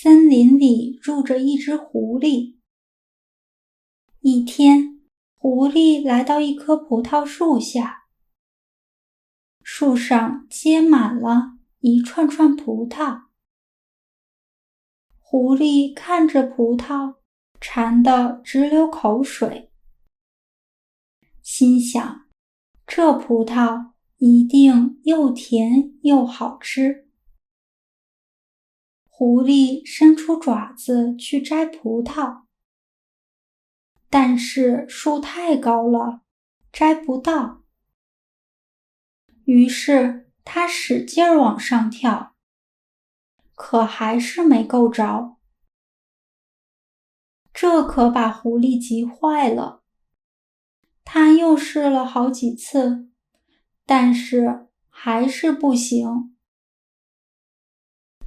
森林里住着一只狐狸。一天，狐狸来到一棵葡萄树下，树上结满了一串串葡萄。狐狸看着葡萄，馋得直流口水，心想，这葡萄一定又甜又好吃。狐狸伸出爪子去摘葡萄，但是树太高了，摘不到。于是它使劲儿往上跳，可还是没够着。这可把狐狸急坏了，它又试了好几次，但是还是不行。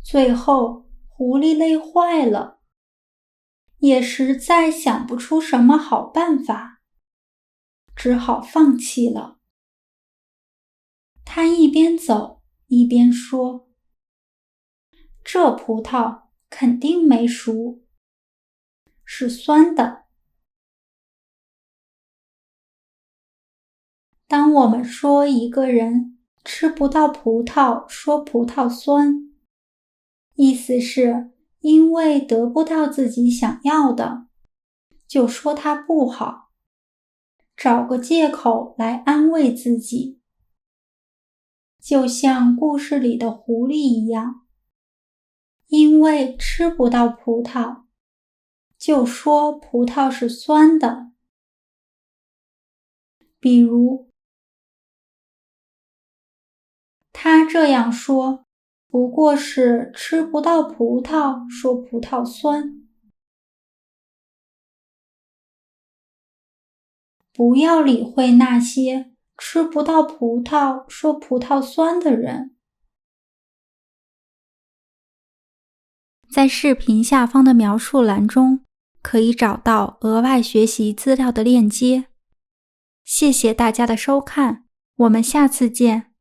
最后，狐狸累坏了，也实在想不出什么好办法，只好放弃了。他一边走一边说：“这葡萄肯定没熟，是酸的。”当我们说一个人吃不到葡萄说葡萄酸，意思是因为得不到自己想要的，就说它不好，找个借口来安慰自己。就像故事里的狐狸一样，因为吃不到葡萄，就说葡萄是酸的。比如，他这样说，不过是吃不到葡萄说葡萄酸。不要理会那些吃不到葡萄说葡萄酸的人。在视频下方的描述栏中，可以找到额外学习资料的链接。谢谢大家的收看，我们下次见。